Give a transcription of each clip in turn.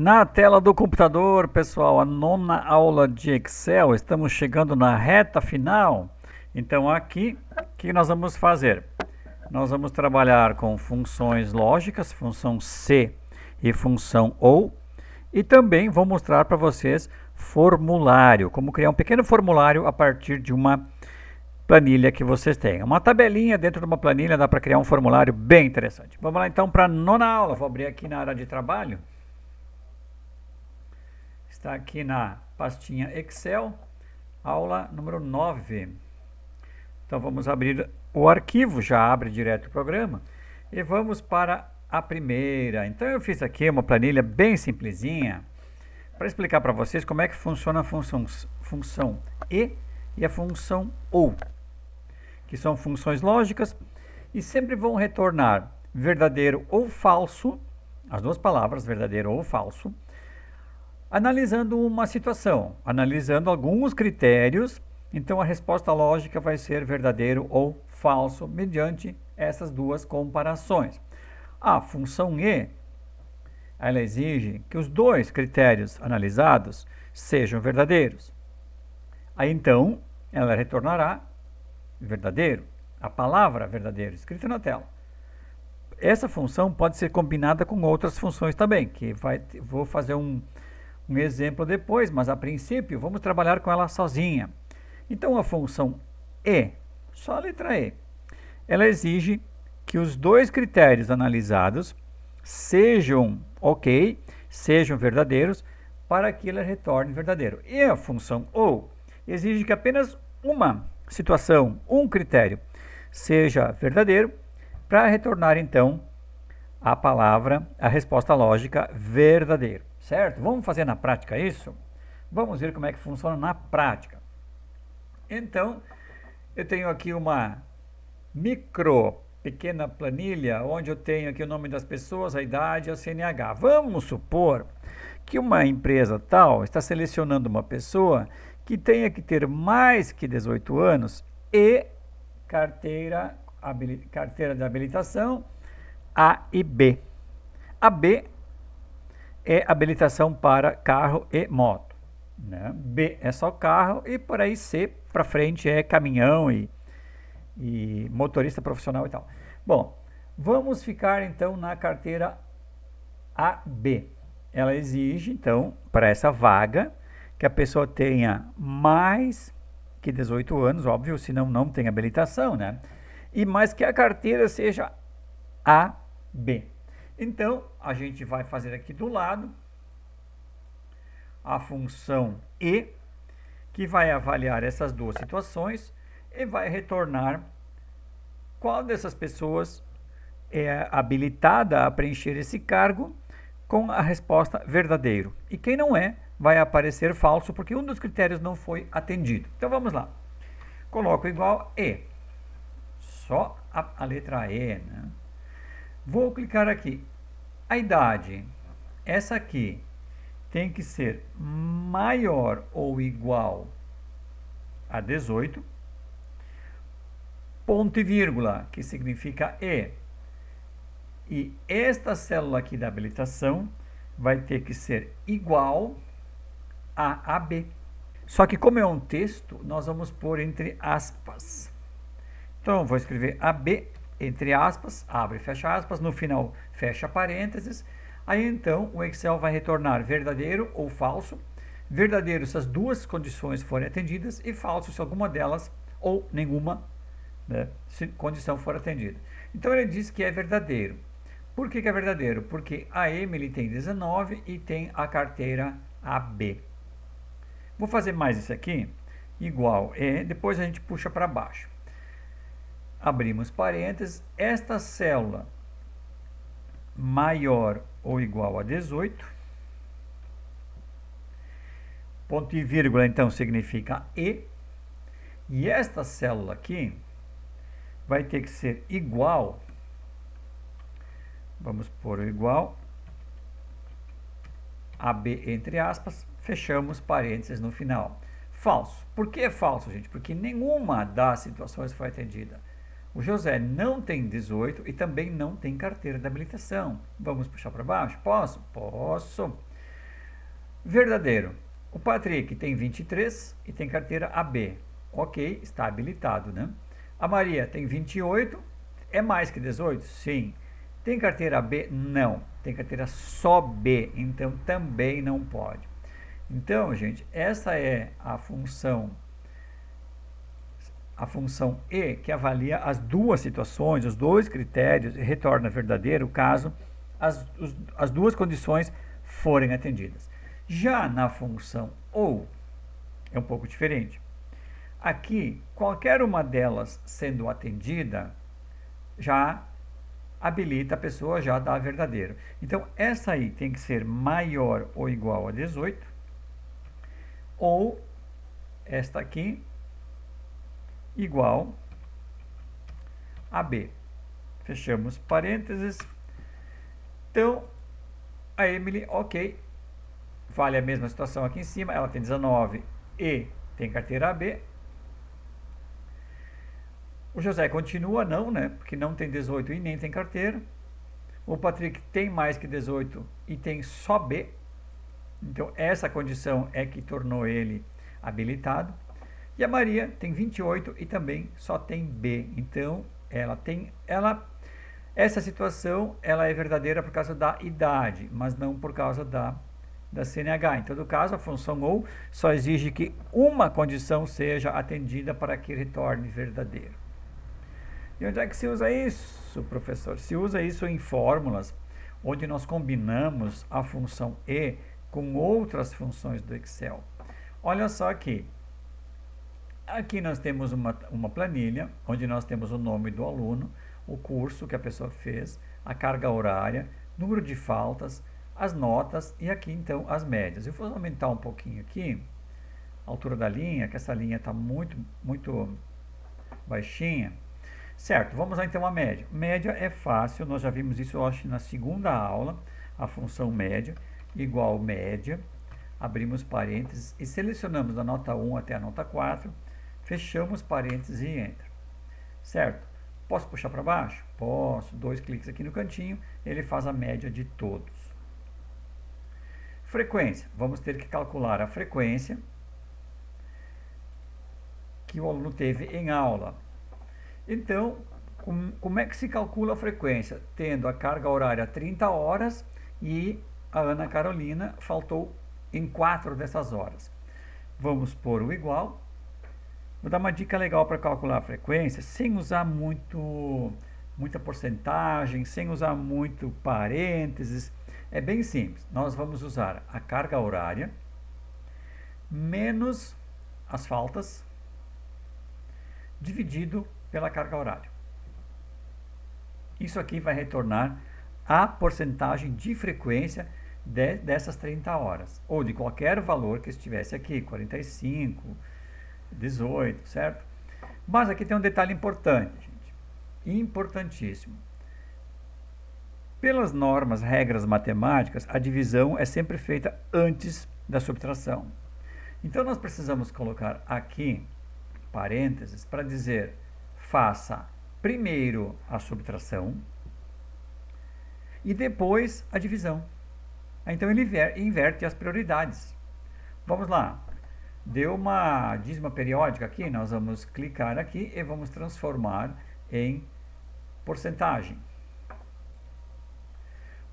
Na tela do computador, pessoal, a nona aula de Excel, estamos chegando na reta final. Então aqui, o que nós vamos fazer? Nós vamos trabalhar com funções lógicas, função C e função OU, e também vou mostrar para vocês formulário, como criar um pequeno formulário a partir de uma planilha que vocês têm. Uma tabelinha dentro de uma planilha dá para criar um formulário bem interessante. Vamos lá então para a nona aula, vou abrir aqui na área de trabalho. Está aqui na pastinha Excel, aula número 9. Então vamos abrir o arquivo, já abre direto o programa, e vamos para a primeira. Então eu fiz aqui uma planilha bem simplesinha, para explicar para vocês como é que funciona a função e a função OU, que são funções lógicas e sempre vão retornar verdadeiro ou falso, as duas palavras, verdadeiro ou falso, analisando uma situação, analisando alguns critérios. Então a resposta lógica vai ser verdadeiro ou falso mediante essas duas comparações. A função E, ela exige que os dois critérios analisados sejam verdadeiros. Aí então ela retornará verdadeiro, a palavra verdadeiro escrita na tela. Essa função pode ser combinada com outras funções também, que vou fazer um exemplo depois, mas a princípio vamos trabalhar com ela sozinha. Então a função E, só a letra E, ela exige que os dois critérios analisados sejam ok, sejam verdadeiros, para que ela retorne verdadeiro. E a função OU exige que apenas uma situação, um critério, seja verdadeiro, para retornar então a palavra, a resposta lógica verdadeiro. Certo? Vamos fazer na prática isso? Vamos ver como é que funciona na prática. Então, eu tenho aqui uma pequena planilha, onde eu tenho aqui o nome das pessoas, a idade e a CNH. Vamos supor que uma empresa tal está selecionando uma pessoa que tenha que ter mais que 18 anos e carteira de habilitação A e B. A B é habilitação para carro e moto, né? B é só carro e por aí C para frente é caminhão e motorista profissional e tal. Bom, vamos ficar então na carteira AB. Ela exige então para essa vaga que a pessoa tenha mais que 18 anos, óbvio, senão não tem habilitação, né? E mais que a carteira seja AB. Então, a gente vai fazer aqui do lado a função E, que vai avaliar essas duas situações e vai retornar qual dessas pessoas é habilitada a preencher esse cargo com a resposta verdadeiro. E quem não é, vai aparecer falso, porque um dos critérios não foi atendido. Então, vamos lá. Coloco igual E. Só a letra E, né? Vou clicar aqui. A idade, essa aqui, tem que ser maior ou igual a 18. Ponto e vírgula, que significa E. E esta célula aqui da habilitação vai ter que ser igual a AB. Só que como é um texto, nós vamos pôr entre aspas. Então, vou escrever AB entre aspas, abre e fecha aspas, no final fecha parênteses. Aí então o Excel vai retornar verdadeiro ou falso. Verdadeiro se as duas condições forem atendidas e falso se alguma delas ou nenhuma, né, condição for atendida. Então ele diz que é verdadeiro. Por que é verdadeiro? Porque a Emily tem 19 e tem a carteira AB. Vou fazer mais isso aqui, igual E, depois a gente puxa para baixo. Abrimos parênteses, esta célula maior ou igual a 18, ponto e vírgula então significa e esta célula aqui vai ter que ser igual, vamos pôr o igual, AB entre aspas, fechamos parênteses no final. Falso. Por que é falso, gente? Porque nenhuma das situações foi atendida. O José não tem 18 e também não tem carteira de habilitação. Vamos puxar para baixo? Posso? Posso. Verdadeiro. O Patrick tem 23 e tem carteira AB. Ok, está habilitado, né? A Maria tem 28, é mais que 18? Sim. Tem carteira B? Não. Tem carteira só B, então também não pode. Então, gente, essa é a função E, que avalia as duas situações, os dois critérios e retorna verdadeiro caso as duas condições forem atendidas. Já na função OU, é um pouco diferente. Aqui, qualquer uma delas sendo atendida, já habilita a pessoa, já dá verdadeiro. Então, essa aí tem que ser maior ou igual a 18, ou esta aqui igual a B. Fechamos parênteses. Então, a Emily, ok, vale a mesma situação aqui em cima, ela tem 19 e tem carteira AB. O José continua não, né? Porque não tem 18 e nem tem carteira. O Patrick tem mais que 18 e tem só B. Então, essa condição é que tornou ele habilitado. E a Maria tem 28 e também só tem B. Então, essa situação ela é verdadeira por causa da idade, mas não por causa da CNH. Em todo caso, a função OU só exige que uma condição seja atendida para que retorne verdadeiro. E onde é que se usa isso, professor? Se usa isso em fórmulas, onde nós combinamos a função E com outras funções do Excel. Olha só aqui. Aqui nós temos uma planilha, onde nós temos o nome do aluno, o curso que a pessoa fez, a carga horária, número de faltas, as notas e aqui então as médias. Eu vou aumentar um pouquinho aqui a altura da linha, que essa linha está muito baixinha. Certo, vamos lá então a média. Média é fácil, nós já vimos isso, eu acho, na segunda aula, a função média, igual média, abrimos parênteses e selecionamos da nota 1 até a nota 4, fechamos parênteses e entra. Certo? Posso puxar para baixo? Posso, 2 cliques aqui no cantinho, ele faz a média de todos. Frequência, vamos ter que calcular a frequência que o aluno teve em aula. Então, como é que se calcula a frequência? Tendo a carga horária 30 horas e a Ana Carolina faltou em 4 dessas horas. Vamos pôr o igual. Vou dar uma dica legal para calcular a frequência, sem usar muita porcentagem, sem usar muito parênteses. É bem simples. Nós vamos usar a carga horária menos as faltas dividido pela carga horária. Isso aqui vai retornar a porcentagem de frequência dessas 30 horas, ou de qualquer valor que estivesse aqui, 45, 18, certo? Mas aqui tem um detalhe importante, gente, importantíssimo. Pelas normas, regras matemáticas, a divisão é sempre feita antes da subtração. Então, nós precisamos colocar aqui parênteses para dizer faça primeiro a subtração e depois a divisão. Então ele inverte as prioridades. Vamos lá. Deu uma dízima periódica aqui, nós vamos clicar aqui e vamos transformar em porcentagem.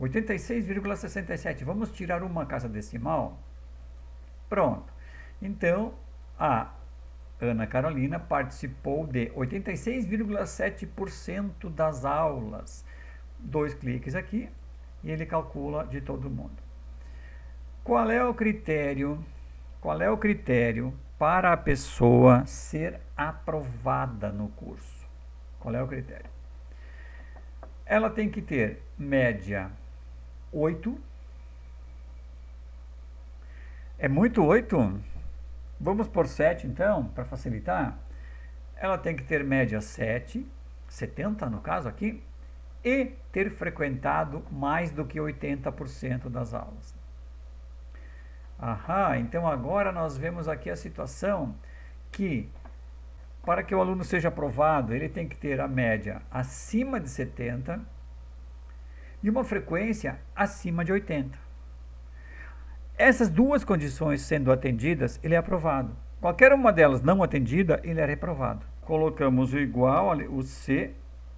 86,67. Vamos tirar uma casa decimal? Pronto. Então, a Ana Carolina participou de 86,7% das aulas. 2 cliques aqui e ele calcula de todo mundo. Qual é o critério para a pessoa ser aprovada no curso? Qual é o critério? Ela tem que ter média 8. É muito 8? Vamos por 7 então, para facilitar. Ela tem que ter média 7, 70 no caso aqui, e ter frequentado mais do que 80% das aulas. Então agora nós vemos aqui a situação que, para que o aluno seja aprovado, ele tem que ter a média acima de 70 e uma frequência acima de 80. Essas duas condições sendo atendidas, ele é aprovado. Qualquer uma delas não atendida, ele é reprovado. Colocamos o igual, o C,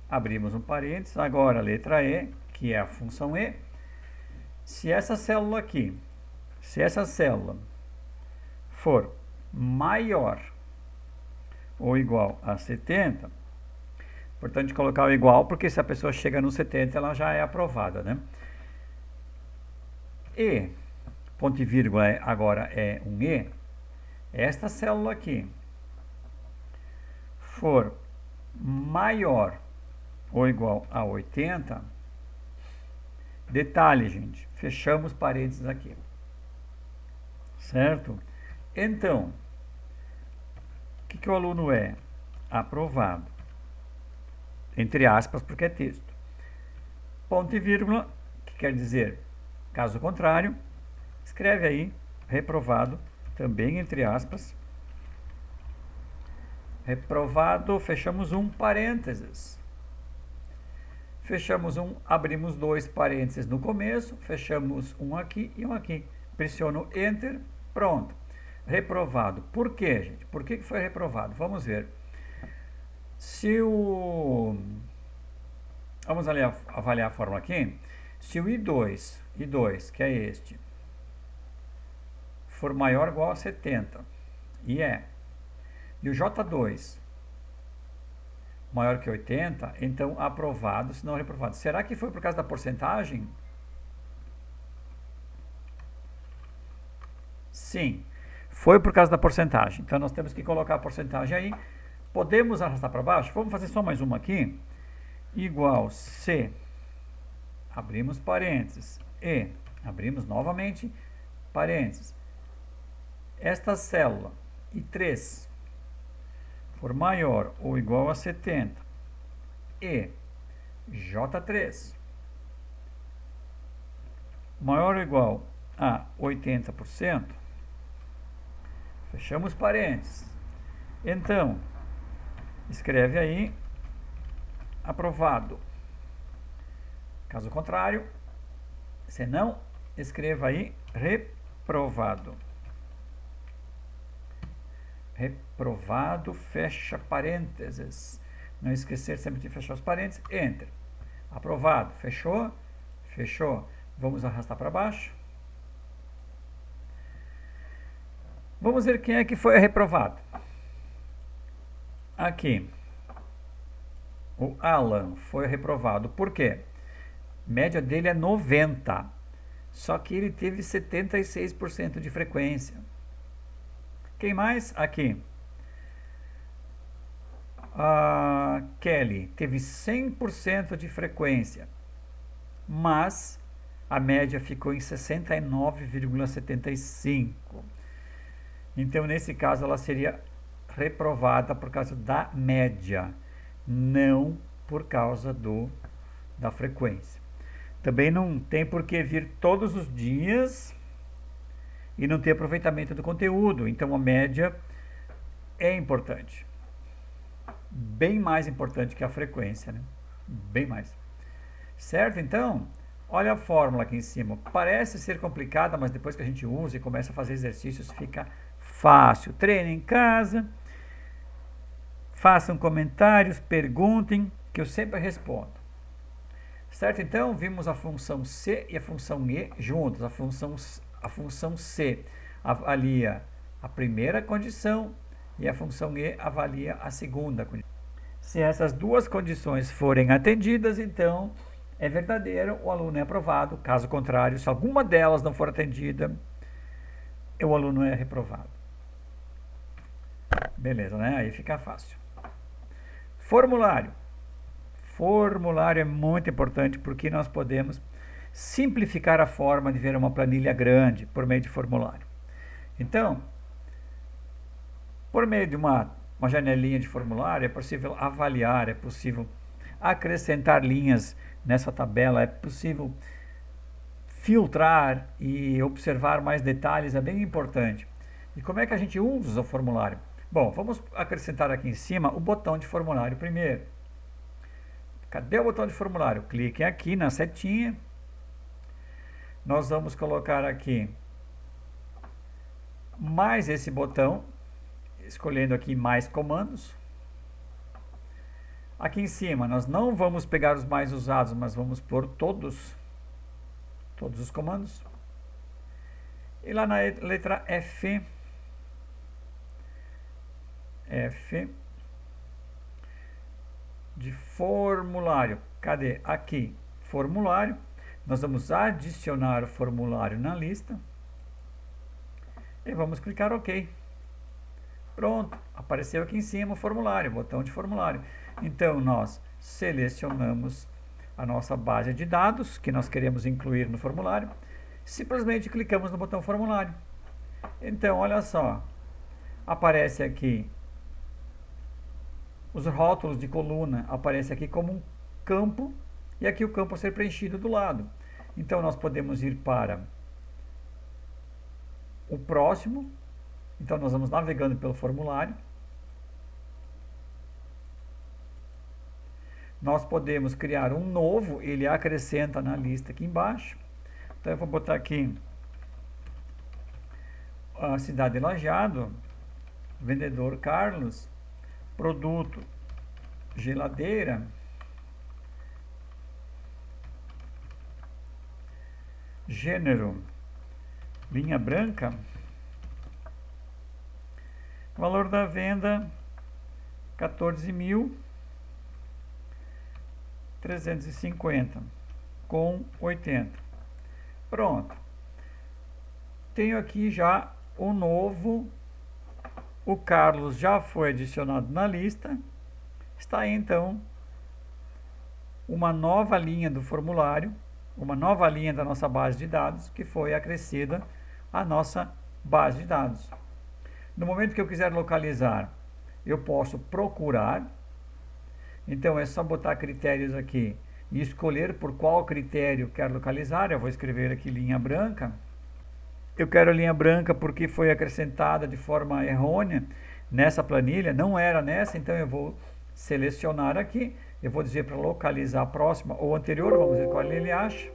abrimos um parênteses, agora a letra E, que é a função E. Se essa célula aqui, se essa célula for maior ou igual a 70, importante colocar o igual, porque se a pessoa chega no 70, ela já é aprovada, né? E, ponto e vírgula agora é um E, esta célula aqui for maior ou igual a 80, detalhe, gente, fechamos parênteses aqui, certo? Então, o que o aluno é? Aprovado, entre aspas, porque é texto. Ponto e vírgula, que quer dizer, caso contrário, escreve aí, reprovado, também entre aspas. Reprovado, fechamos um parênteses. Fechamos um, abrimos dois parênteses no começo, fechamos um aqui e um aqui. Pressiono Enter, pronto. Reprovado. Por quê, gente? Por que foi reprovado? Vamos ver. Se o... Vamos avaliar a fórmula aqui. Se o I2, que é este, for maior ou igual a 70, e o J2 maior que 80, então aprovado, se não reprovado. Será que foi por causa da porcentagem? Sim, foi por causa da porcentagem. Então nós temos que colocar a porcentagem aí. Podemos arrastar para baixo? Vamos fazer só mais uma aqui. Igual C, abrimos parênteses, E, abrimos novamente parênteses. Esta célula, I3, for maior ou igual a 70, e J3 maior ou igual a 80%, fechamos parênteses. Então, escreve aí, aprovado. Caso contrário, se não, escreva aí, reprovado. Reprovado, fecha parênteses. Não esquecer sempre de fechar os parênteses. Enter. Aprovado. Fechou? Fechou. Vamos arrastar para baixo. Vamos ver quem é que foi reprovado. Aqui. O Alan foi reprovado. Por quê? A média dele é 90. Só que ele teve 76% de frequência. Quem mais? Aqui. A Kelly teve 100% de frequência, mas a média ficou em 69,75. Então, nesse caso, ela seria reprovada por causa da média, não por causa da frequência. Também não tem por que vir todos os dias e não ter aproveitamento do conteúdo. Então, a média é importante. Bem mais importante que a frequência, né? Bem mais. Certo? Então, olha a fórmula aqui em cima. Parece ser complicada, mas depois que a gente usa e começa a fazer exercícios, fica fácil. Treine em casa, façam comentários, perguntem, que eu sempre respondo. Certo? Então, vimos a função C e a função E juntas. A função C avalia a primeira condição e a função E avalia a segunda condição. Se essas duas condições forem atendidas, então é verdadeiro, o aluno é aprovado. Caso contrário, se alguma delas não for atendida, o aluno é reprovado. Beleza, né? Aí fica fácil. Formulário. Formulário é muito importante porque nós podemos simplificar a forma de ver uma planilha grande por meio de formulário. Então, por meio de uma janelinha de formulário, é possível avaliar, é possível acrescentar linhas nessa tabela, é possível filtrar e observar mais detalhes, é bem importante. E como é que a gente usa o formulário? Bom, vamos acrescentar aqui em cima o botão de formulário primeiro. Cadê o botão de formulário? Cliquem aqui na setinha. Nós vamos colocar aqui mais esse botão, escolhendo aqui mais comandos. Aqui em cima nós não vamos pegar os mais usados, mas vamos pôr todos os comandos. E lá na letra F de formulário. Cadê? Aqui, formulário. Nós vamos adicionar o formulário na lista. E vamos clicar OK. Pronto, apareceu aqui em cima o formulário, botão de formulário. Então, nós selecionamos a nossa base de dados que nós queremos incluir no formulário. Simplesmente clicamos no botão formulário. Então, olha só, aparece aqui os rótulos de coluna, aparece aqui como um campo e aqui o campo a ser preenchido do lado. Então, nós podemos ir para o próximo. Então, nós vamos navegando pelo formulário. Nós podemos criar um novo, ele acrescenta na lista aqui embaixo. Então, eu vou botar aqui a cidade de Lajeado, vendedor Carlos, produto geladeira, gênero linha branca, valor da venda 14.350 com 80. Pronto. Tenho aqui já o novo. O Carlos já foi adicionado na lista. Está aí, então, uma nova linha do formulário, uma nova linha da nossa base de dados que foi acrescida à nossa base de dados. No momento que eu quiser localizar, eu posso procurar. Então, é só botar critérios aqui e escolher por qual critério quero localizar. Eu vou escrever aqui linha branca. Eu quero linha branca porque foi acrescentada de forma errônea nessa planilha, não era nessa, então eu vou selecionar aqui. Eu vou dizer para localizar a próxima ou anterior, vamos ver qual ele acha.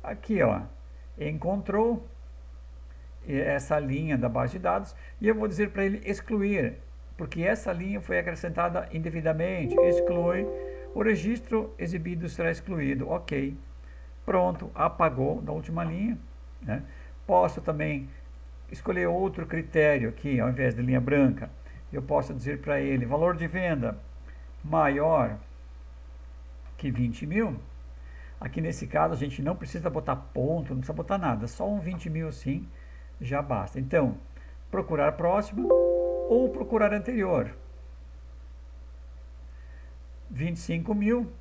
Aqui, ó, encontrou essa linha da base de dados e eu vou dizer para ele excluir, porque essa linha foi acrescentada indevidamente. Exclui, o registro exibido será excluído. Ok, pronto, apagou da última linha, né? Posso também escolher outro critério aqui, ao invés de linha branca. Eu posso dizer para ele, valor de venda maior que 20 mil. Aqui nesse caso a gente não precisa botar ponto, não precisa botar nada, só um 20 mil assim já basta. Então, procurar próximo ou procurar anterior. 25 mil,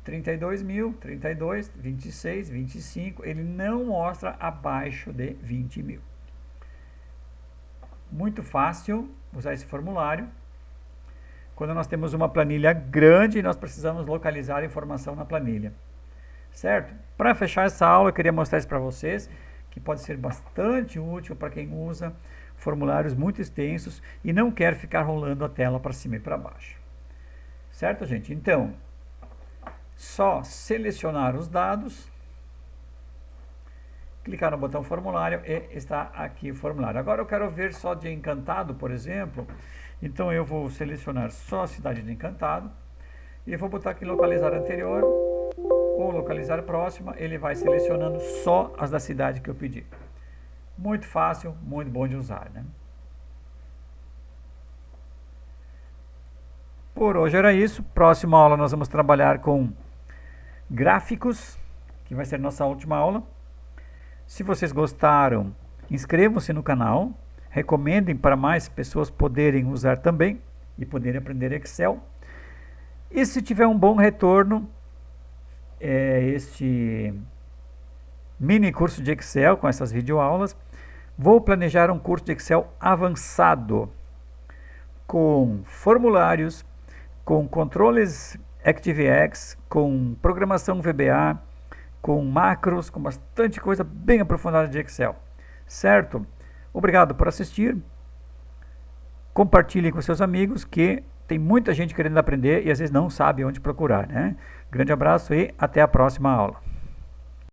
32 mil, 32, 26, 25, ele não mostra abaixo de 20 mil. Muito fácil usar esse formulário. Quando nós temos uma planilha grande, nós precisamos localizar a informação na planilha. Certo? Para fechar essa aula, eu queria mostrar isso para vocês, que pode ser bastante útil para quem usa formulários muito extensos e não quer ficar rolando a tela para cima e para baixo. Certo, gente? Então, só selecionar os dados, clicar no botão formulário e está aqui o formulário. Agora eu quero ver só de Encantado, por exemplo. Então eu vou selecionar só a cidade de Encantado e vou botar aqui localizar anterior ou localizar próxima. Ele vai selecionando só as da cidade que eu pedi. Muito fácil, muito bom de usar, né? Por hoje era isso. Próxima aula nós vamos trabalhar com gráficos, que vai ser nossa última aula. Se vocês gostaram, inscrevam-se no canal, recomendem para mais pessoas poderem usar também e poderem aprender Excel. E se tiver um bom retorno, este mini curso de Excel com essas videoaulas, vou planejar um curso de Excel avançado com formulários, com controles ActiveX, com programação VBA, com macros, com bastante coisa bem aprofundada de Excel. Certo? Obrigado por assistir. Compartilhem com seus amigos, que tem muita gente querendo aprender e às vezes não sabe onde procurar, né? Grande abraço e até a próxima aula.